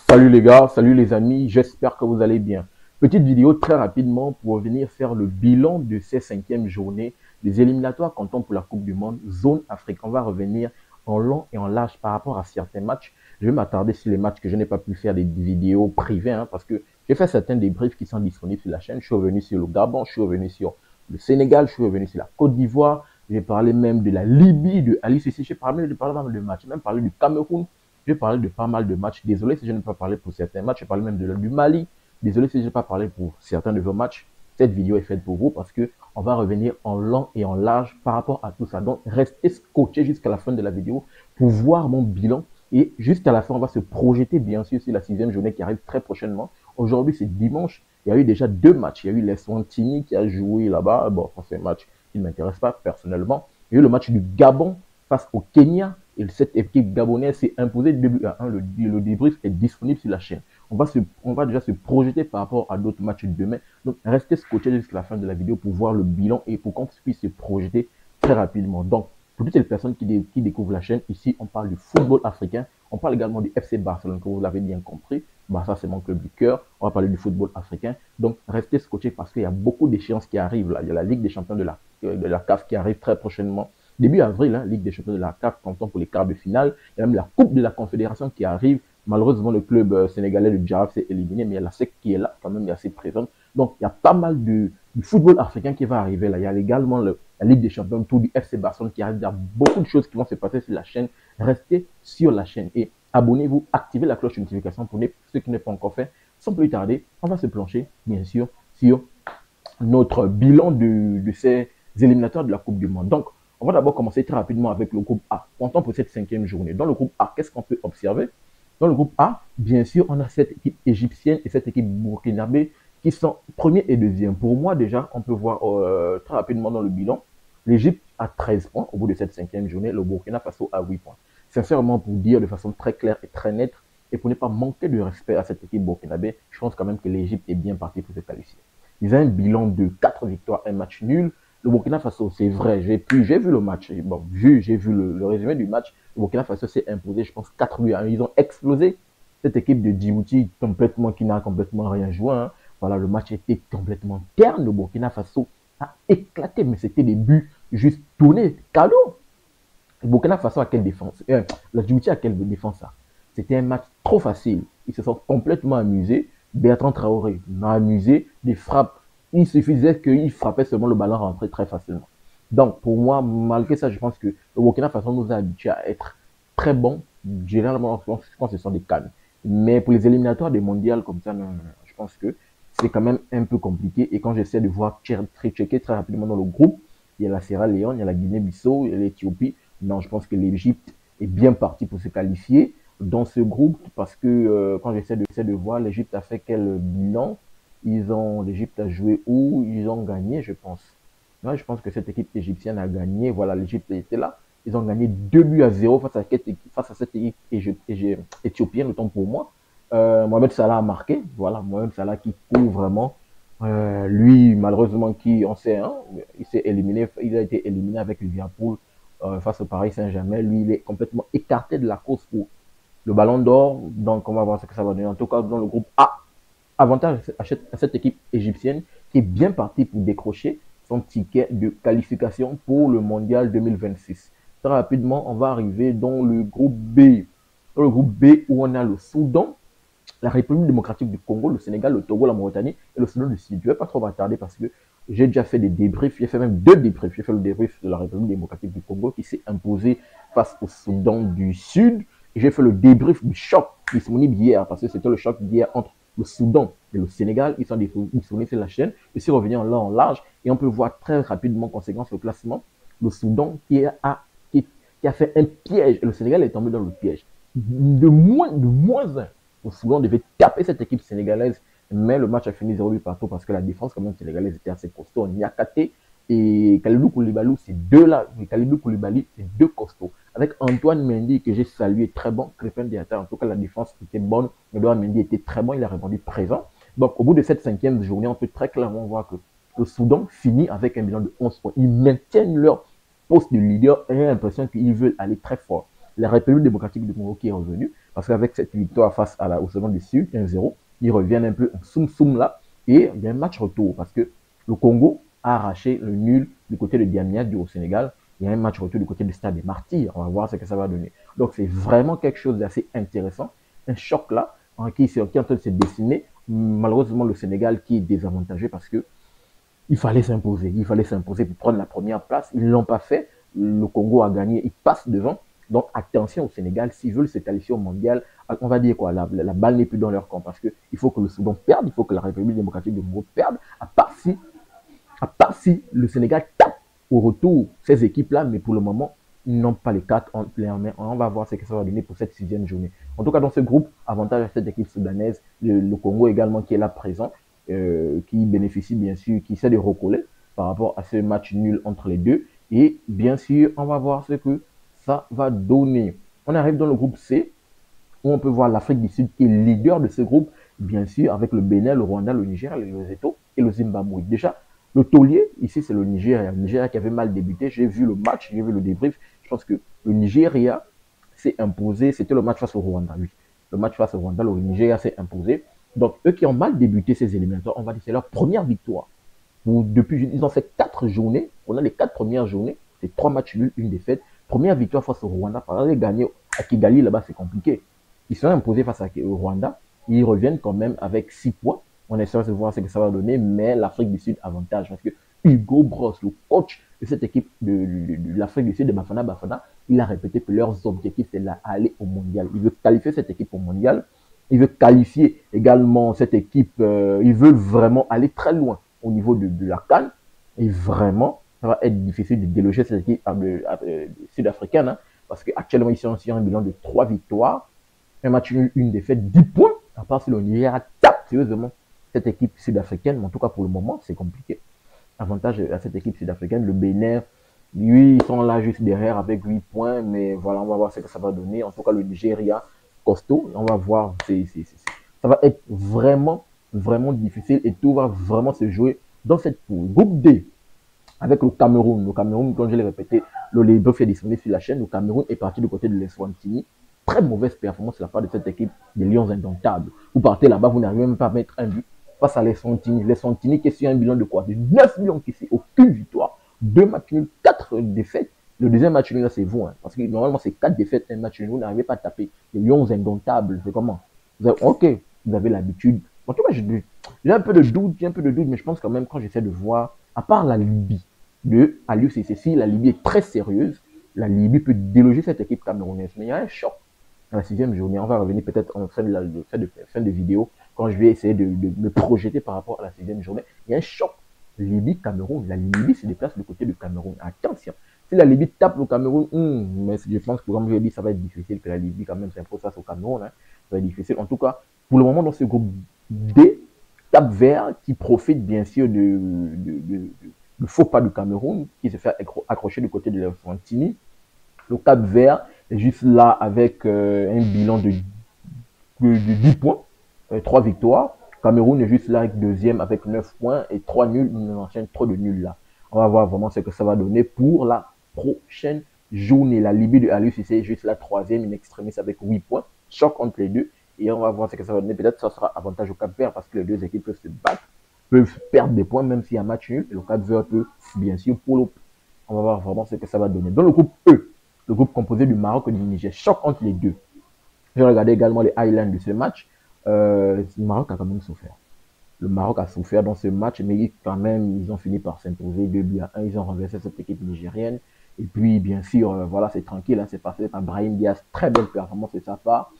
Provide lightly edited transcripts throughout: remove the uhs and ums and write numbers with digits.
Salut les gars, salut les amis, j'espère que vous allez bien. Petite vidéo très rapidement pour venir faire le bilan de ces cinquièmes journées des éliminatoires comptant pour la Coupe du Monde, zone Afrique. On va revenir en long et en large par rapport à certains matchs. Je vais m'attarder sur les matchs que je n'ai pas pu faire des vidéos privées parce que j'ai fait certains débriefs qui sont disponibles sur la chaîne. Je suis revenu sur le Gabon, je suis revenu sur le Sénégal, je suis revenu sur la Côte d'Ivoire. J'ai parlé même de la Libye, de Ali Cissé, j'ai parlé même de matchs, j'ai même parlé du Cameroun. Je vais parler de pas mal de matchs. Désolé si je n'ai pas parlé pour certains matchs. Je parle même du Mali. Désolé si je n'ai pas parlé pour certains de vos matchs. Cette vidéo est faite pour vous parce qu'on va revenir en long et en large par rapport à tout ça. Donc, restez scotchés jusqu'à la fin de la vidéo pour voir mon bilan. Et juste à la fin, on va se projeter bien sûr sur la sixième journée qui arrive très prochainement. Aujourd'hui, c'est dimanche. Il y a eu déjà deux matchs. Il y a eu l'Eswatini qui a joué là-bas. Bon, c'est un match qui ne m'intéresse pas personnellement. Il y a eu le match du Gabon face au Kenya. Et cette équipe gabonaise s'est imposée 2-1. Le débrief est disponible sur la chaîne. On va déjà se projeter par rapport à d'autres matchs de demain. Donc, restez scotchés jusqu'à la fin de la vidéo pour voir le bilan et pour qu'on puisse se projeter très rapidement. Donc, pour toutes les personnes qui découvrent la chaîne, ici, on parle du football africain. On parle également du FC Barcelone, que vous l'avez bien compris. Bah, ça, c'est mon club du cœur. On va parler du football africain. Donc, restez scotchés parce qu'il y a beaucoup d'échéances qui arrivent là. Il y a la Ligue des champions de la CAF qui arrive très prochainement. Début avril, Ligue des champions de la CAF, comptant pour les quarts de finale. Il y a même la Coupe de la Confédération qui arrive. Malheureusement, le club sénégalais, le Djarab, s'est éliminé, mais il y a la SEC qui est là, quand même, est assez présente. Donc, il y a pas mal du football africain qui va arriver là. Il y a également la Ligue des champions, tout du FC Barcelone qui arrive. Il y a beaucoup de choses qui vont se passer sur la chaîne. Restez sur la chaîne et abonnez-vous, activez la cloche de notification pour ceux qui n'ont pas encore fait. Sans plus tarder, on va se plancher, bien sûr, sur notre bilan de ces éliminatoires de la Coupe du Monde. Donc, on va d'abord commencer très rapidement avec le groupe A. Comptons pour cette cinquième journée. Dans le groupe A, qu'est-ce qu'on peut observer? Dans le groupe A, bien sûr, on a cette équipe égyptienne et cette équipe burkinabé qui sont premier et deuxième. Pour moi, déjà, on peut voir très rapidement dans le bilan, l'Égypte a 13 points au bout de cette cinquième journée, le Burkina Faso a 8 points. Sincèrement, pour dire de façon très claire et très nette, et pour ne pas manquer de respect à cette équipe burkinabé, je pense quand même que l'Égypte est bien partie pour se qualifier. Ils ont un bilan de 4 victoires, un match nul. Le Burkina Faso, c'est vrai, j'ai vu le match. Bon, j'ai vu le résumé du match. Le Burkina Faso s'est imposé, je pense, 4-1. Ils ont explosé cette équipe de Djibouti qui n'a complètement rien joué. Voilà, le match était complètement terne. Le Burkina Faso a éclaté, mais c'était des buts juste tournés, cadeau. Le Burkina Faso a quelle défense La Djibouti a quelle défense ça? C'était un match trop facile. Ils se sont complètement amusés. Bertrand Traoré m'a amusé. Des frappes, il suffisait qu'il frappait seulement le ballon rentré très facilement. Donc, pour moi, malgré ça, je pense que le Burkina Faso nous a habitués à être très bons, généralement, quand ce sont des cannes. Mais pour les éliminatoires des mondiales comme ça, non, je pense que c'est quand même un peu compliqué. Et quand j'essaie de voir checker très rapidement dans le groupe, il y a la Sierra Leone, il y a la Guinée-Bissau, il y a l'Éthiopie. Non, je pense que l'Égypte est bien partie pour se qualifier dans ce groupe parce que quand j'essaie de voir, l'Égypte a fait quel bilan? L'Égypte a joué où? Ils ont gagné, je pense. Moi, je pense que cette équipe égyptienne a gagné. Voilà, l'Égypte était là. Ils ont gagné 2-0 face à cette équipe éthiopienne, autant pour moi. Mohamed Salah a marqué. Voilà, Mohamed Salah qui court vraiment. Lui, malheureusement, on sait, il a été éliminé avec Liverpool face au Paris Saint-Germain. Lui, il est complètement écarté de la course pour le ballon d'or. Donc, on va voir ce que ça va donner. En tout cas, dans le groupe A, avantage à cette équipe égyptienne qui est bien partie pour décrocher son ticket de qualification pour le mondial 2026. Très rapidement, on va arriver dans le groupe B. Dans le groupe B où on a le Soudan, la République démocratique du Congo, le Sénégal, le Togo, la Mauritanie et le Soudan du Sud. Je ne vais pas trop m'attarder parce que j'ai déjà fait des débriefs, j'ai fait même deux débriefs. J'ai fait le débrief de la République démocratique du Congo qui s'est imposé face au Soudan du Sud. Et j'ai fait le débrief du choc disponible hier parce que c'était le choc d'hier entre le Soudan et le Sénégal. Ils sont disponibles sur la chaîne. Je suis revenu en long, en large et on peut voir très rapidement, conséquence, le classement. Le Soudan qui a fait un piège et le Sénégal est tombé dans le piège. De moins un. Le Soudan devait taper cette équipe sénégalaise, mais le match a fini 0-8 partout parce que la défense quand même sénégalaise était assez costaud. Niakate et Kalidou Koulibaly, ces deux-là, Kalidou Koulibaly, c'est deux costauds. Avec Antoine Mendy, que j'ai salué, très bon, Crépin Diatta, en tout cas la défense était bonne, Antoine Mendy était très bon, il a répondu présent. Donc au bout de cette cinquième journée, on peut très clairement voir que le Soudan finit avec un bilan de 11 points. Ils maintiennent leur poste de leader et j'ai l'impression qu'ils veulent aller très fort. La République démocratique du Congo qui est revenue, Parce qu'avec cette victoire face au Soudan du Sud, 1-0, ils reviennent un peu en soum-soum là. Et il y a un match retour parce que le Congo a arraché le nul du côté de Diamniadio au Sénégal. Il y a un match retour du côté du Stade des Martyrs. On va voir ce que ça va donner. Donc c'est vraiment quelque chose d'assez intéressant. Un choc là qui est en train de se dessiner. Malheureusement, le Sénégal qui est désavantagé parce que il fallait s'imposer. Il fallait s'imposer pour prendre la première place. Ils ne l'ont pas fait. Le Congo a gagné. Il passe devant. Donc attention au Sénégal. S'ils veulent se qualifier au mondial, on va dire quoi, la balle n'est plus dans leur camp parce qu'il faut que le Soudan perde. Il faut que la République démocratique du Congo perde. À part si le Sénégal tape au retour ces équipes-là. Mais pour le moment, ils n'ont pas les cartes en main. On va voir ce que ça va donner pour cette 6e journée. En tout cas, dans ce groupe, avantage à cette équipe soudanaise. Le Congo également qui est là présent. Qui bénéficie bien sûr, qui essaie de recoller par rapport à ce match nul entre les deux. Et bien sûr, on va voir ce que ça va donner. On arrive dans le groupe C, où on peut voir l'Afrique du Sud qui est leader de ce groupe, bien sûr, avec le Bénin, le Rwanda, le Niger, le Lesotho et le Zimbabwe. Déjà, le taulier, ici, c'est le Nigeria. Le Nigeria qui avait mal débuté. J'ai vu le match, j'ai vu le débrief. Je pense que le Nigeria s'est imposé. C'était le match face au Rwanda, oui. Le match face au Rwanda, le Nigeria s'est imposé. Donc, eux qui ont mal débuté ces éliminatoires, on va dire que c'est leur première victoire. Depuis, ils ont fait 4 journées. On a les 4 premières journées. C'est 3 matchs nuls, 1 défaite. Première victoire face au Rwanda. Par exemple, gagner à Kigali, là-bas, c'est compliqué. Ils sont imposés face au Rwanda. Ils reviennent quand même avec 6 points. On essaie de voir ce que ça va donner, mais l'Afrique du Sud avantage. Parce que Hugo Bross, le coach de cette équipe de l'Afrique du Sud, de Bafana, il a répété que leurs objectifs, c'est d'aller au mondial. Il veut qualifier cette équipe au mondial. Il veut qualifier également cette équipe. Il veut vraiment aller très loin au niveau de la CAN. Et vraiment, ça va être difficile de déloger cette équipe sud-africaine. Hein, parce qu'actuellement, ils sont sur un bilan de 3 victoires, un match nul, 1 défaite, 10 points. À part si le Nigeria tape sérieusement cette équipe sud-africaine. Mais en tout cas, pour le moment, c'est compliqué. Avantage à cette équipe sud-africaine. Le Bénin, lui, ils sont là juste derrière avec 8 points. Mais voilà, on va voir ce que ça va donner. En tout cas, le Nigeria, costaud. On va voir. Ça va être vraiment, vraiment difficile et tout va vraiment se jouer dans cette poule. Groupe D, avec le Cameroun. Le Cameroun, comme je l'ai répété, le débrief est disponible sur la chaîne. Le Cameroun est parti du côté de l'Eswatini. Très mauvaise performance de la part de cette équipe des Lions indomptables. Vous partez là-bas, vous n'arrivez même pas à mettre un but face à l'Eswatini. L'Eswatini qui est sur un bilan de quoi? De 9 millions qui c'est aucune victoire. 2 matchs nuls, 4 défaites. Le deuxième match nul, là, c'est vous. Hein, parce que normalement, c'est 4 défaites, un match nul. Vous n'arrivez pas à taper. Les Lions indomptables, c'est comment? Ok, vous avez l'habitude. En tout cas, j'ai un peu de doute, mais je pense quand même, quand j'essaie de voir, à part la Libye de Aliou Cissé, si la Libye est très sérieuse, la Libye peut déloger cette équipe camerounaise. Mais il y a un choc à la 6e journée. On va revenir peut-être en fin de vidéo, quand je vais essayer de me projeter par rapport à la 6e journée. Il y a un choc. Libye-Cameroun. La Libye se déplace du côté du Cameroun. Attention. Si la Libye tape le Cameroun, mais je pense que, comme je l'ai dit, ça va être difficile que la Libye quand même s'impose face au Cameroun. Hein. Ça va être difficile. En tout cas, pour le moment, dans ce groupe D, Cap-Vert qui profite bien sûr du faux pas du Cameroun, qui se fait accrocher du côté de l'Eswatini. Le Cap-Vert est juste là avec un bilan de 10 points, 3 victoires. Cameroun est juste là avec deuxième avec 9 points et 3 nuls. Il nous enchaîne trop de nuls là. On va voir vraiment ce que ça va donner pour la prochaine journée. La Libye de Aliou Cissé est juste la 3e, une extrémiste avec 8 points. Choc entre les deux. Et on va voir ce que ça va donner. Peut-être que ça sera avantage au Cap-Vert parce que les deux équipes peuvent se battre, peuvent perdre des points même s'il y a un match nul. Et le Cap-Vert peut bien sûr pour on va voir vraiment ce que ça va donner. Dans le groupe E, le groupe composé du Maroc et du Niger, choc entre les deux. J'ai regardé également les highlights de ce match. Le Maroc a quand même souffert. Le Maroc a souffert dans ce match, mais quand même, ils ont fini par s'imposer 2-1. Ils ont renversé cette équipe nigérienne. Et puis, bien sûr, voilà, c'est tranquille. Hein, c'est passé par Brahim Diaz. Très belle performance de sa part.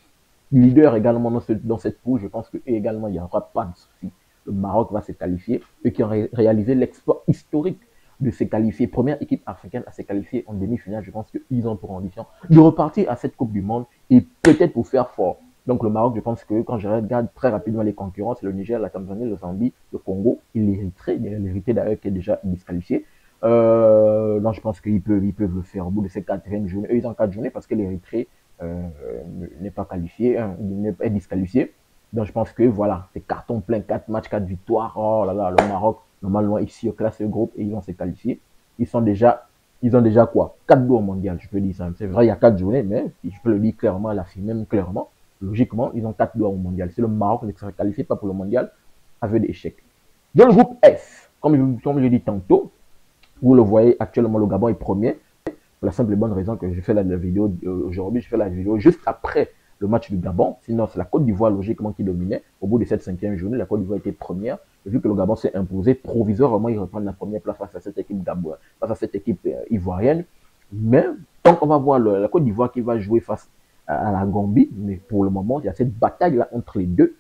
Leader également dans cette poule. Je pense qu'également, il n'y aura pas de souci. Le Maroc va se qualifier. Eux qui ont réalisé l'exploit historique de se qualifier. Première équipe africaine à se qualifier en demi-finale. Je pense qu'ils ont pour ambition de repartir à cette Coupe du Monde et peut-être pour faire fort. Donc le Maroc, je pense que quand je regarde très rapidement les concurrents, c'est le Niger, la Tanzanie, le Zambie, le Congo et l'Érythrée d'ailleurs qui est déjà disqualifié. Donc je pense qu'ils peuvent le faire au bout de ces 4e journées. Eux, ils ont 4 journées parce que l'Érythrée n'est pas qualifiée, hein, est disqualifié. Donc je pense que voilà, c'est carton plein, 4 matchs, 4 victoires. Oh là là, le Maroc, normalement ici au classe groupe et ils vont se qualifier. Ils ont déjà quoi? 4 goals au mondial, je peux dire ça. C'est vrai, il y a 4 journées, mais je peux le dire clairement, la fille même clairement. Logiquement, ils ont 4 doigts au mondial. C'est le Maroc qui ne se qualifie pas pour le mondial avec des échecs. Dans le groupe F, comme je l'ai dit tantôt, vous le voyez actuellement, le Gabon est premier. Pour la simple et bonne raison que je fais la vidéo aujourd'hui, je fais la vidéo juste après le match du Gabon. Sinon, c'est la Côte d'Ivoire logiquement qui dominait. Au bout de cette 5e journée, la Côte d'Ivoire était première. Et vu que le Gabon s'est imposé, provisoirement, ils reprennent la première place face à cette équipe face à cette équipe ivoirienne. Mais donc, on va voir la Côte d'Ivoire qui va jouer face à la Gambie. Mais pour le moment, il y a cette bataille-là entre les deux,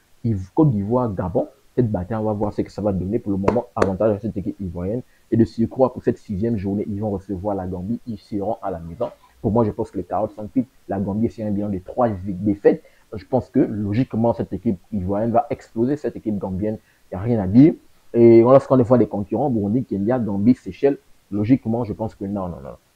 Côte d'Ivoire, Gabon. Cette bataille, on va voir ce que ça va donner. Pour le moment, avantage à cette équipe ivoirienne. Et de surcroît, pour cette 6e journée, ils vont recevoir la Gambie. Ils seront à la maison. Pour moi, je pense que les carottes sont cuites. La Gambie, c'est un bilan de 3 défaites. Je pense que, logiquement, cette équipe ivoirienne va exploser cette équipe gambienne. Il n'y a rien à dire. Et lorsqu'on voit des concurrents, Burundi, Kenya, Gambie, Seychelles, logiquement, je pense que non.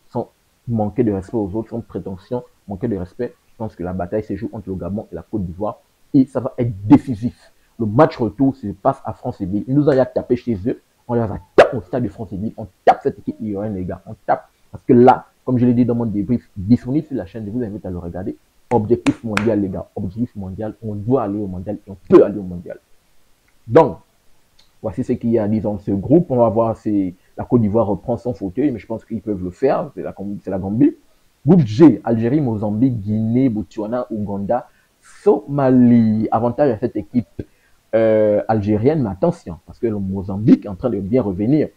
Sans manquer de respect aux autres, sans prétention, manquer de respect, je pense que la bataille se joue entre le Gabon et la Côte d'Ivoire. Et ça va être décisif. Le match retour se passe à France-Ville. Ils nous ont tapé chez eux. On les a tapé au stade de France-Ville. On tape cette équipe ivoirienne, les gars. On tape. Parce que là, comme je l'ai dit dans mon débrief, disponible sur la chaîne, je vous invite à le regarder. Objectif mondial, les gars. Objectif mondial. On doit aller au mondial et on peut aller au mondial. Donc, voici ce qu'il y a, disons, ce groupe. On va voir si la Côte d'Ivoire reprend son fauteuil, mais je pense qu'ils peuvent le faire. C'est la Gambie. Groupe G, Algérie, Mozambique, Guinée, Botswana, Ouganda, Somalie. Avantage à cette équipe algérienne, mais attention, parce que le Mozambique est en train de bien revenir.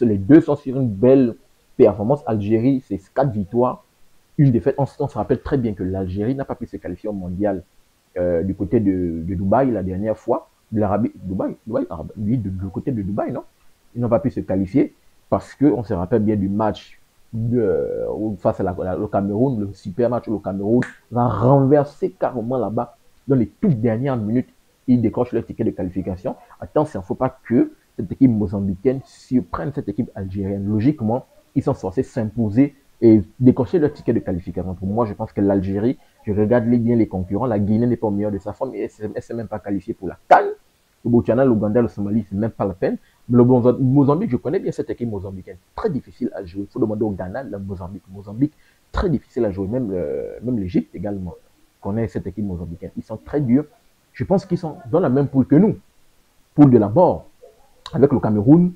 Les deux sont sur une belle performance. Algérie, c'est 4 victoires, une défaite. On se rappelle très bien que l'Algérie n'a pas pu se qualifier au mondial du côté de Dubaï la dernière fois. De l'Arabie, oui, du côté de Dubaï, non? Ils n'ont pas pu se qualifier parce qu'on se rappelle bien du match face à le Cameroun, le super match où le Cameroun va renverser carrément là-bas dans les toutes dernières minutes. Ils décrochent leur ticket de qualification. Attention, il ne faut pas que cette équipe mozambicaine surprenne cette équipe algérienne. Logiquement, ils sont censés s'imposer et décrocher leur ticket de qualification. Pour moi, je pense que l'Algérie, je regarde bien les concurrents, la Guinée n'est pas au meilleur de sa forme, et elle ne s'est même pas qualifiée pour la CAN. Le Botswana, l'Ouganda, le Somalie, c'est même pas la peine. Mais le Mozambique, je connais bien cette équipe mozambicaine. Très difficile à jouer. Il faut demander au Ghana, le Mozambique. Mozambique, très difficile à jouer. Même l'Égypte également connaît cette équipe mozambicaine. Ils sont très durs. Je pense qu'ils sont dans la même poule que nous. Poule de la mort. Avec le Cameroun,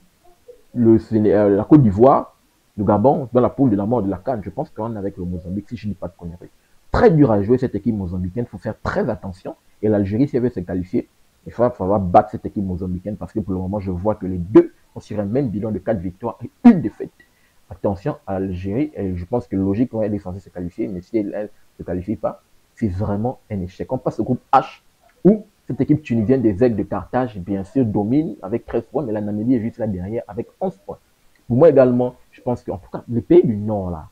la Côte d'Ivoire, le Gabon, dans la poule de la mort de la CAN. Je pense qu'on est avec le Mozambique, si je ne dis pas de conneries. Très dur à jouer cette équipe mozambicaine. Il faut faire très attention. Et l'Algérie, si elle veut se qualifier, il va falloir battre cette équipe mozambicaine parce que pour le moment, je vois que les deux sont sur un même bilan de 4 victoires et une défaite. Attention à l'Algérie, je pense que logiquement, elle est censée se qualifier, mais si elle ne se qualifie pas, c'est vraiment un échec. On passe au groupe H, où cette équipe tunisienne des Aigles de Carthage, bien sûr, domine avec 13 points, mais la Namibie est juste là derrière avec 11 points. Pour moi également, je pense qu'en tout cas, les pays du Nord, là,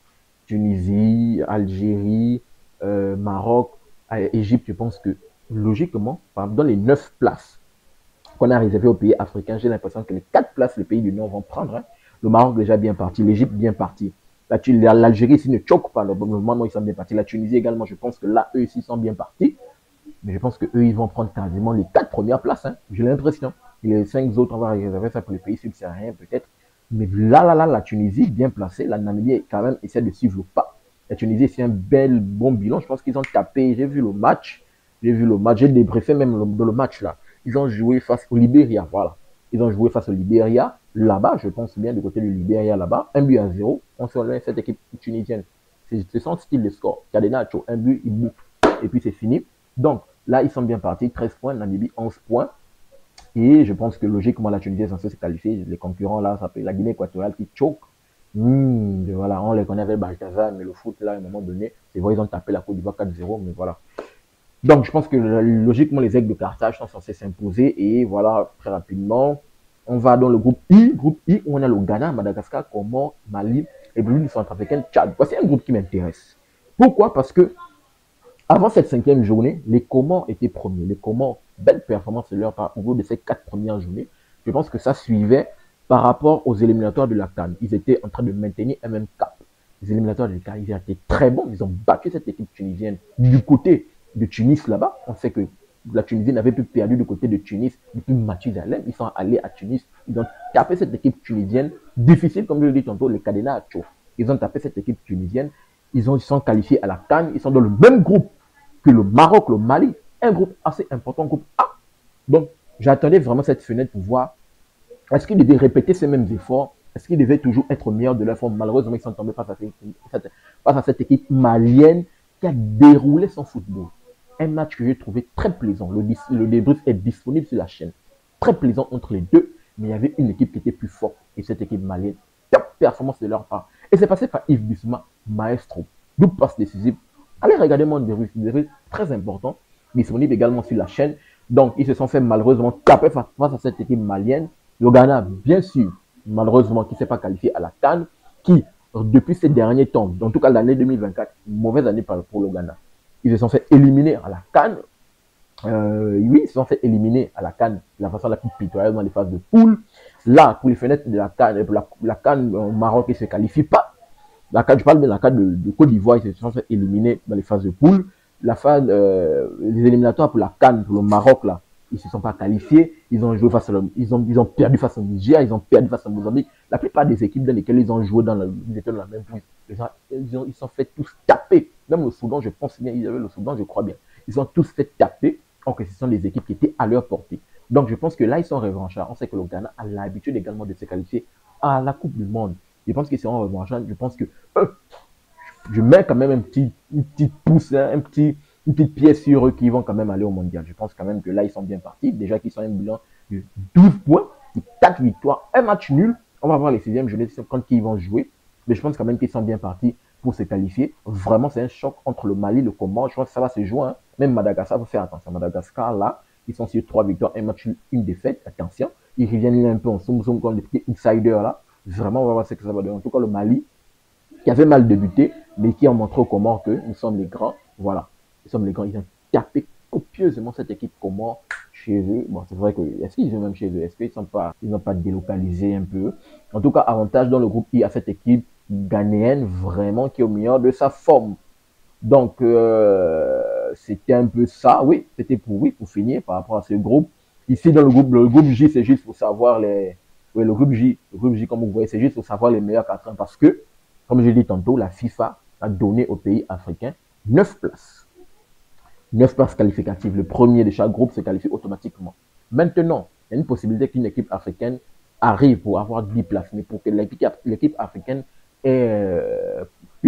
Tunisie, Algérie, Maroc, Égypte, je pense que logiquement, dans les 9 places qu'on a réservées aux pays africains, j'ai l'impression que les 4 places, les pays du Nord vont prendre. Hein. Le Maroc déjà bien parti, l'Égypte bien parti. L'Algérie, s'ils ne choquent pas, le moment ils sont bien partis. La Tunisie également, je pense que là, eux aussi sont bien partis. Mais je pense qu'eux, ils vont prendre quasiment les 4 premières places. Hein. J'ai l'impression. Les 5 autres, on va réserver ça pour les pays subsahariens peut-être. Mais là, la Tunisie, bien placée. La Namibie, quand même, essaie de suivre le pas. La Tunisie, c'est un bon bilan. Je pense qu'ils ont tapé. J'ai vu le match. J'ai débriefé même dans le match là. Ils ont joué face au Libéria. Voilà. Ils ont joué face au Libéria. Là-bas, je pense bien du côté du Libéria là-bas. 1-0. On se relève cette équipe tunisienne. C'est son style de score. Cadenacho, 1 but, il boucle. Et puis c'est fini. Donc là, ils sont bien partis. 13 points. Namibie, 11 points. Et je pense que logiquement, la Tunisie est censée se qualifier. Les concurrents là, ça peut être la Guinée équatoriale qui choque. Voilà, on les connaît avec Balthazar, mais le foot là, à un moment donné, c'est vrai, ils ont tapé la Côte d'Ivoire 4-0, mais voilà. Donc, je pense que logiquement, les Aigles de Carthage sont censés s'imposer. Et voilà, très rapidement, on va dans le groupe I. Groupe I, où on a le Ghana, Madagascar, Comores, Mali, et République centrafricaine, Tchad. Voici un groupe qui m'intéresse. Pourquoi? Parce que avant cette 5e journée, les Comores étaient premiers. Les Comores, belle performance de leur part au bout de ces 4 premières journées. Je pense que ça suivait par rapport aux éliminatoires de la CAN. Ils étaient en train de maintenir un même cap. Les éliminatoires de la CAN, ils étaient très bons. Ils ont battu cette équipe tunisienne du côté de Tunis là-bas. On sait que la Tunisie n'avait plus perdu du côté de Tunis depuis Mathusalem. Ils sont allés à Tunis. Ils ont tapé cette équipe tunisienne difficile, comme je le dis tantôt, les Cadenacho. Ils ont tapé cette équipe tunisienne. Ils sont qualifiés à la CAN. Ils sont dans le même groupe que le Maroc, le Mali. un groupe assez important, groupe A. Donc, j'attendais vraiment cette fenêtre pour voir est-ce qu'ils devaient répéter ces mêmes efforts, est-ce qu'ils devaient toujours être meilleurs de leur forme. Malheureusement, ils sont tombés face à cette équipe malienne qui a déroulé son football. Un match que j'ai trouvé très plaisant. Le débrief est disponible sur la chaîne. Très plaisant entre les deux, mais il y avait une équipe qui était plus forte. Et cette équipe malienne, top performance de leur part. Et c'est passé par Yves Bissouma, maestro. Double passe décisive. Allez regarder mon débrief très important, disponible également sur la chaîne. Donc, ils se sont fait malheureusement taper face à cette équipe malienne. Le Ghana, bien sûr, malheureusement, qui ne s'est pas qualifié à la CAN, qui, depuis ces derniers temps, en tout cas l'année 2024, une mauvaise année pour le Ghana. Ils se sont fait éliminer à la CAN. Oui, ils se sont fait éliminer à la CAN de la façon la plus pitoyable dans les phases de poule. Là, pour les fenêtres de la CAN, la CAN au Maroc, ils ne se qualifient pas. Je parle de la CAN de Côte d'Ivoire, ils se sont fait éliminer dans les phases de poule. Les éliminatoires pour la CAN, pour le Maroc, là, ils ne se sont pas qualifiés. Ils ont joué ils ont perdu face au Niger, ils ont perdu face au Mozambique. La plupart des équipes dans lesquelles ils ont joué ils étaient dans la même poule. Ils sont fait tous taper. Même le Soudan, je pense bien, ils avaient le Soudan, je crois bien. Ils ont tous fait taper, alors que ce sont des équipes qui étaient à leur portée. Donc je pense que là, ils sont revanchards. On sait que le Ghana a l'habitude également de se qualifier à la Coupe du Monde. Je pense qu'ils seront revanchards. Je pense que je mets quand même une petite pouce, hein, une petite pièce sur eux qui vont quand même aller au mondial. Je pense quand même que là, ils sont bien partis. Déjà qu'ils sont un bilan de 12 points, 4 victoires, un match nul. On va voir les 6e journées quand ils vont jouer. Mais je pense quand même qu'ils sont bien partis pour se qualifier. Vraiment, c'est un choc entre le Mali et le Comore. Je pense que ça va se jouer. Hein. Même Madagascar, il faut faire attention. Madagascar, là, ils sont sur 3 victoires, un match nul, une défaite. Attention, ils reviennent un peu en somme comme des petits insiders là. Vraiment, on va voir ce que ça va donner. En tout cas, le Mali, qui avait mal débuté, mais qui ont montré aux Comores que nous sommes les grands. Voilà, nous sommes les grands. Ils ont tapé copieusement cette équipe Comore chez eux. Bon, c'est vrai que, est-ce qu'ils jouent même chez eux? Est-ce qu'ils n'ont pas délocalisé un peu? En tout cas, avantage dans le groupe I à cette équipe ghanéenne, vraiment, qui est au meilleur de sa forme. Donc, c'était un peu ça. Oui, c'était pour finir par rapport à ce groupe. Ici, dans le groupe J, c'est juste pour savoir oui, le groupe J, comme vous voyez, c'est juste pour savoir les meilleurs 4 parce que, comme je l'ai dit tantôt, la FIFA a donné aux pays africains 9 places. 9 places qualificatives. Le premier de chaque groupe se qualifie automatiquement. Maintenant, il y a une possibilité qu'une équipe africaine arrive pour avoir 10 places. Mais pour que l'équipe africaine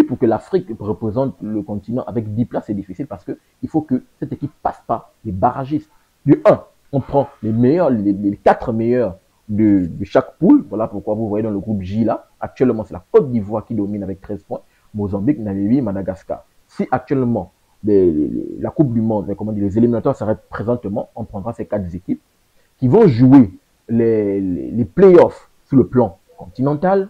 pour que l'Afrique représente le continent avec 10 places, c'est difficile parce qu'il faut que cette équipe passe par les barragistes. De 1, on prend les 4 meilleurs de chaque poule. Voilà pourquoi vous voyez dans le groupe J là, actuellement c'est la Côte d'Ivoire qui domine avec 13 points, Mozambique, Namibie, Madagascar. Si actuellement la Coupe du Monde, les éliminatoires s'arrêtent présentement, on prendra ces 4 équipes qui vont jouer les playoffs sur le plan continental.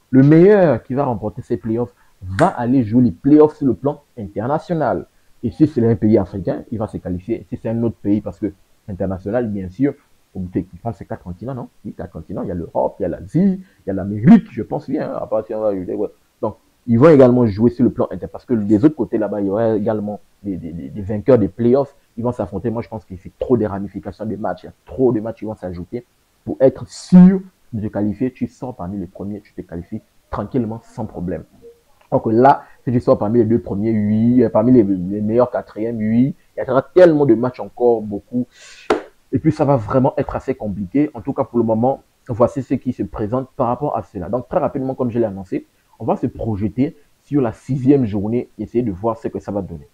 Le meilleur qui va remporter ces playoffs va aller jouer les playoffs sur le plan international. Et si c'est un pays africain, il va se qualifier. Si c'est un autre pays, parce que international, bien sûr, je pense que c'est 4 continents, non? Oui, 4 continents. Il y a l'Europe, il y a l'Asie, il y a l'Amérique, je pense bien. Hein, à partir de, ouais. Donc, ils vont également jouer sur le plan inter. Parce que des autres côtés là-bas, il y aura également des vainqueurs des playoffs. Ils vont s'affronter. Moi, je pense qu'il y a trop de ramifications des matchs. Il y a trop de matchs qui vont s'ajouter pour être sûr de te qualifier. Tu sors parmi les premiers, tu te qualifies tranquillement, sans problème. Donc là, si tu sors parmi les 2 premiers, 8, parmi les meilleurs 4e, 8, il y aura tellement de matchs encore, beaucoup. Et puis, ça va vraiment être assez compliqué. En tout cas, pour le moment, voici ce qui se présente par rapport à cela. Donc, très rapidement, comme je l'ai annoncé, on va se projeter sur la 6e journée, essayer de voir ce que ça va donner.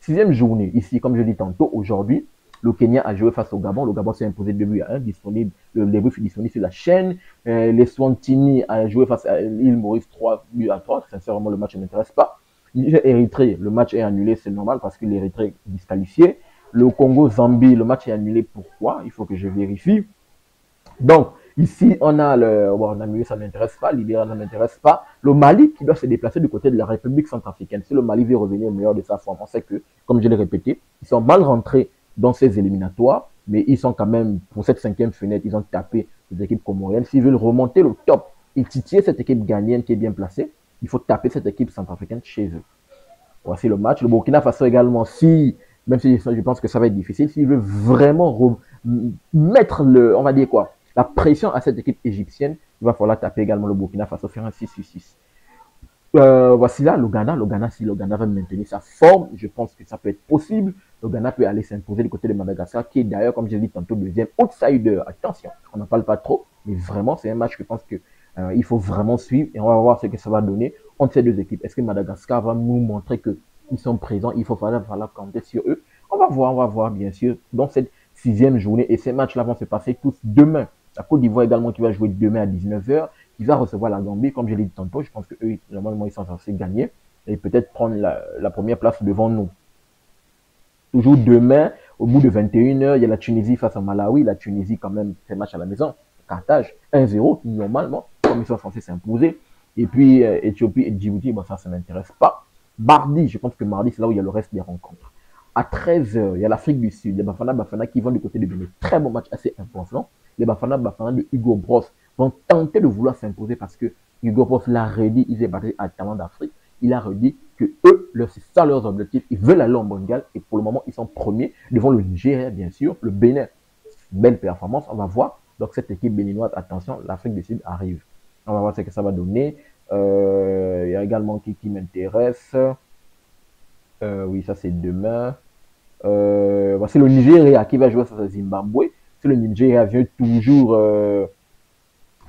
6e journée, ici, comme je l'ai dit tantôt, aujourd'hui, le Kenya a joué face au Gabon. Le Gabon s'est imposé 2-1, disponible. Le débrief est disponible sur la chaîne. Les Swantini a joué face à l'île Maurice 3-3. Sincèrement, le match ne m'intéresse pas. Érythrée, le match est annulé, c'est normal parce que l'Érythrée est disqualifiée. Le Congo-Zambie, le match est annulé. Pourquoi? Il faut que je vérifie. Donc, ici, on a Namibie, ça ne m'intéresse pas. Libéria, ça ne m'intéresse pas. Le Mali qui doit se déplacer du côté de la République centrafricaine. Si le Mali veut revenir au meilleur de sa forme, on sait que, comme je l'ai répété, ils sont mal rentrés dans ces éliminatoires, mais ils sont quand même, pour cette 5e fenêtre, ils ont tapé les équipes comoriennes. S'ils veulent remonter le top et titiller cette équipe ghanéenne qui est bien placée, il faut taper cette équipe centrafricaine chez eux. Voici le match. Le Burkina Faso également, même si je pense que ça va être difficile, s'ils veulent vraiment mettre on va dire quoi, la pression à cette équipe égyptienne, il va falloir taper également le Burkina Faso, faire un 6-6-6. Voici là, le Ghana, si le Ghana va maintenir sa forme, je pense que ça peut être possible. le Ghana peut aller s'imposer du côté de Madagascar, qui est d'ailleurs, comme j'ai dit tantôt, deuxième outsider. Attention, on n'en parle pas trop, mais vraiment, c'est un match que je pense que il faut vraiment suivre et on va voir ce que ça va donner entre ces deux équipes. Est-ce que Madagascar va nous montrer qu'ils sont présents, il faut falloir compter sur eux. On va voir, bien sûr, dans cette 6e journée. Et ces matchs-là vont se passer tous demain. La Côte d'Ivoire également qui va jouer demain à 19h, qui va recevoir la Gambie, comme je l'ai dit tantôt. Je pense qu'eux, normalement, ils sont censés gagner et peut-être prendre la première place devant nous. Toujours demain, au bout de 21h, il y a la Tunisie face à Malawi. La Tunisie, quand même, fait match à la maison. Carthage, 1-0, normalement, comme ils sont censés s'imposer. Et puis, Éthiopie et Djibouti, bon, ça ne m'intéresse pas. Mardi, je pense que mardi, c'est là où il y a le reste des rencontres. À 13h, il y a l'Afrique du Sud, les Bafana qui vont du côté de Bénin. Très bon match, assez important. Les Bafana de Hugo Bros vont tenter de vouloir s'imposer parce que Hugo Bros l'a redit, il s'est battu à Talent d'Afrique. Il a redit que eux, c'est ça leurs objectifs. Ils veulent aller en mondial et pour le moment, ils sont premiers devant le Nigeria, bien sûr. Le Bénin, belle performance, on va voir. Donc cette équipe béninoise, attention, l'Afrique du Sud arrive. On va voir ce que ça va donner. Il y a également qui m'intéresse. Oui, ça c'est demain. C'est le Nigeria qui va jouer face à Zimbabwe. Si le Nigeria vient toujours,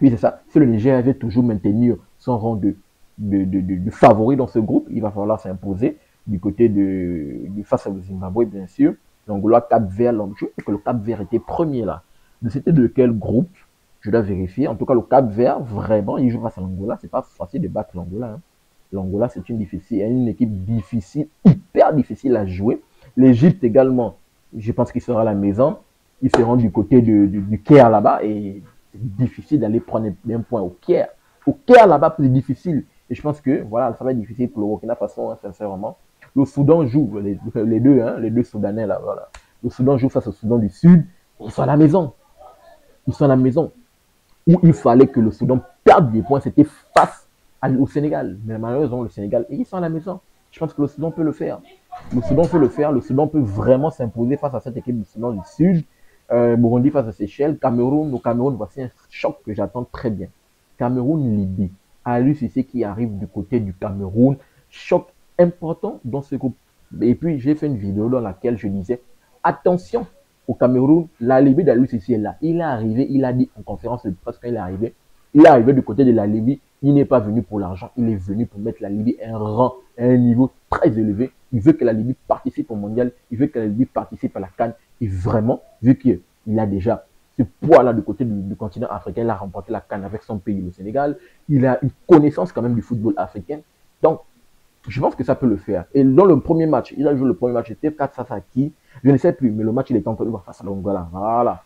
oui c'est ça. Si le Nigeria vient toujours maintenir son rang de favori dans ce groupe, il va falloir s'imposer du côté de face au Zimbabwe bien sûr. L'Angola, Cap-Vert, je crois que le Cap-Vert était premier là. C'était de quel groupe? Je dois vérifier. En tout cas, le Cap-Vert, vraiment, il joue face à l'Angola. C'est pas facile de battre l'Angola. Hein. L'Angola, c'est une équipe difficile, hyper difficile à jouer. L'Égypte également, je pense qu'il sera à la maison. Ils seront du côté du Caire là-bas et c'est difficile d'aller prendre un point au Caire. Au Caire là-bas, c'est difficile. Et je pense que voilà, ça va être difficile pour le Burkina Faso, hein, sincèrement. Le Soudan joue, les deux, hein, les deux Soudanais là, voilà. Le Soudan joue face au Soudan du Sud. Ils sont à la maison. Ils sont à la maison. Où il fallait que le Soudan perde des points, c'était face au Sénégal. Mais malheureusement, le Sénégal, ils sont à la maison. Je pense que le Soudan peut le faire. Le Soudan peut le faire. Le Soudan peut vraiment s'imposer face à cette équipe du Soudan du Sud. Burundi face à Seychelles. Cameroun. Au Cameroun, voici un choc que j'attends très bien. Cameroun-Libye. Aliou Cissé qui arrive du côté du Cameroun. Choc important dans ce groupe. Et puis, j'ai fait une vidéo dans laquelle je disais, attention au Cameroun, la Libye d'Aliou Cissé est là. Il est arrivé, il a dit en conférence de presse quand il est arrivé du côté de la Libye. Il n'est pas venu pour l'argent, il est venu pour mettre la Libye à un rang, à un niveau très élevé. Il veut que la Libye participe au mondial, il veut que la Libye participe à la CAN. Et vraiment, vu qu'il a déjà ce poids-là du côté du continent africain, il a remporté la CAN avec son pays, le Sénégal. Il a une connaissance quand même du football africain. Donc, je pense que ça peut le faire. Et dans le premier match, il a joué le premier match, c'était 4 face à qui? Je ne sais plus, mais le match, il est en train de voir face à l'Angola. Voilà.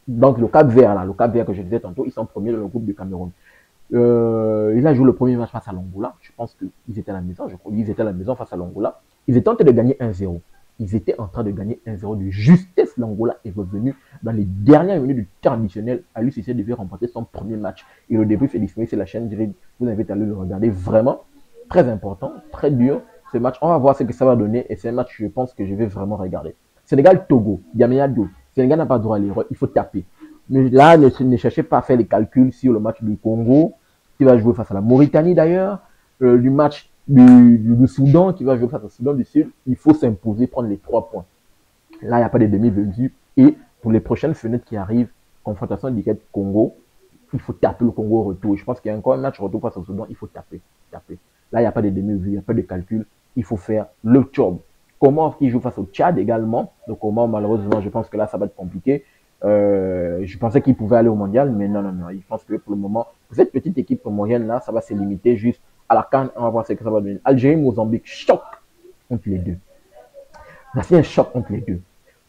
Donc, le Cap-Vert, là, le Cap-Vert que je disais tantôt, ils sont premiers dans le groupe du Cameroun. Il a joué le premier match face à l'Angola. Je pense qu'ils étaient à la maison. Je crois qu'ils étaient à la maison face à l'Angola. Ils étaient en train de gagner 1-0. Ils étaient en train de gagner 1-0 de justesse. L'Angola est revenu dans les dernières minutes du temps additionnel. Aliou Cissé devait remporter son premier match. Et le débrief est disponible sur la chaîne. Je vous invite à aller le regarder. Vraiment, très important, très dur. Ce match, on va voir ce que ça va donner. Et c'est un match, je pense, que je vais vraiment regarder. Sénégal-Togo, Diamé-Adou. Sénégal n'a pas droit à l'erreur. Il faut taper. Mais là, ne cherchez pas à faire les calculs sur le match du Congo, qui va jouer face à la Mauritanie d'ailleurs, du match du Soudan, qui va jouer face au Soudan du Sud. Il faut s'imposer, prendre les 3 points. Là, il n'y a pas de demi-mesure. Et pour les prochaines fenêtres qui arrivent, confrontation directe Congo, il faut taper le Congo au retour. Je pense qu'il y a encore un match retour face au Soudan, il faut taper. Là, il n'y a pas de demi-mesure, il n'y a pas de calcul. Il faut faire le job. Comment qui joue face au Tchad également. Donc, comment, malheureusement, je pense que là, ça va être compliqué. Je pensais qu'il pouvait aller au mondial, mais non. Je pense que pour le moment, cette petite équipe moyenne là, ça va se limiter juste à la CAN. On va voir ce que ça va donner. Algérie, Mozambique, choc entre les deux. C'est un choc entre les deux.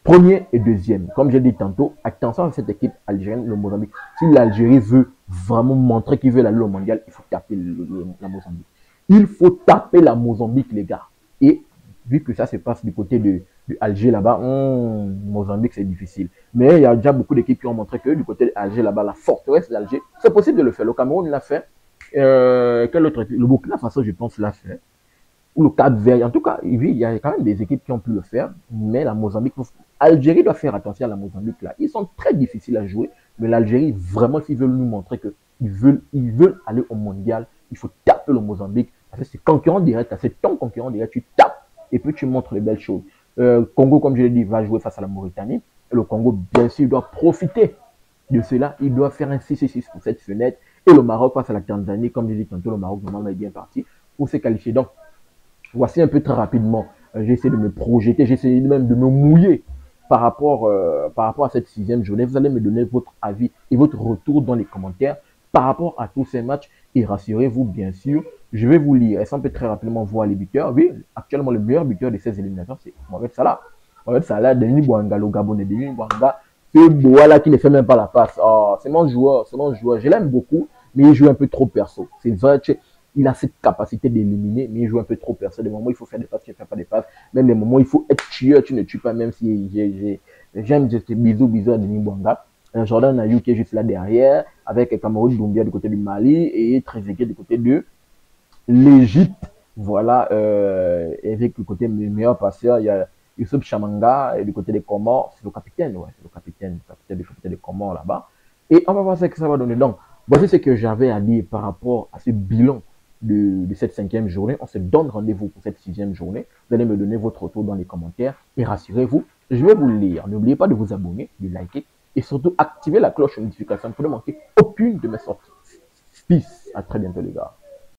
Premier et deuxième. Comme j'ai dit tantôt, attention à cette équipe algérienne, le Mozambique. Si l'Algérie veut vraiment montrer qu'il veut aller au mondial, il faut taper la Mozambique. Il faut taper la Mozambique, les gars. Et vu que ça se passe du côté de Alger là-bas, Mozambique c'est difficile. Mais il y a déjà beaucoup d'équipes qui ont montré que du côté d'Alger là-bas, la forteresse d'Alger, c'est possible de le faire. Le Cameroun l'a fait. Quel autre équipe? Le Burkina Faso, je pense, l'a fait. Ou le Cap-Vert. En tout cas, oui, il y a quand même des équipes qui ont pu le faire. Mais la Mozambique, Algérie doit faire attention à la Mozambique là. Ils sont très difficiles à jouer. Mais l'Algérie, vraiment, s'ils veulent nous montrer qu'ils veulent aller au mondial, il faut taper le Mozambique. Parce que c'est concurrent direct, c'est ton concurrent direct, tu tapes et puis tu montres les belles choses. Congo, comme je l'ai dit, va jouer face à la Mauritanie. Et le Congo, bien sûr, doit profiter de cela. Il doit faire un 6-6 pour cette fenêtre. Et le Maroc face à la Tanzanie, comme je l'ai dit tantôt, le Maroc normalement est bien parti pour se qualifier. Donc, voici un peu très rapidement. J'ai essayé de me projeter, j'ai essayé même de me mouiller par rapport à cette 6e journée. Vous allez me donner votre avis et votre retour dans les commentaires par rapport à tous ces matchs. Et rassurez-vous, bien sûr, je vais vous lire. Et ça, on peut très rapidement voir les buteurs. Oui, actuellement, le meilleur buteur de ces éliminations, c'est Mohamed Salah. Mohamed Salah, Denis Bouanga, le Gabonais, Denis Bouanga, ce Boala qui ne fait même pas la passe. Oh, c'est mon joueur, c'est mon joueur. Je l'aime beaucoup, mais il joue un peu trop perso. C'est vrai, il a cette capacité d'éliminer, mais il joue un peu trop perso. Des moments, il faut faire des passes, tu ne fais pas des passes. Même des moments, il faut être tueur, tu ne tues pas, même si j'aime ce bisous à Denis Bouanga. Jordan Ayou qui est juste là derrière, avec Cameroun Doumbia du côté du Mali et Trezeguet du côté de l'Égypte. Voilà, et avec le côté meilleur passeur, il y a Youssouf Chamanga et du côté des Comores, c'est le capitaine, ouais, c'est le capitaine des Comores là-bas. Et on va voir ce que ça va donner. Donc, voici ce que j'avais à dire par rapport à ce bilan de cette 5e journée. On se donne rendez-vous pour cette 6e journée. Vous allez me donner votre retour dans les commentaires. Et rassurez-vous, je vais vous le lire. N'oubliez pas de vous abonner, de liker et surtout activer la cloche de notification pour ne manquer aucune de mes sorties. Peace. À très bientôt les gars.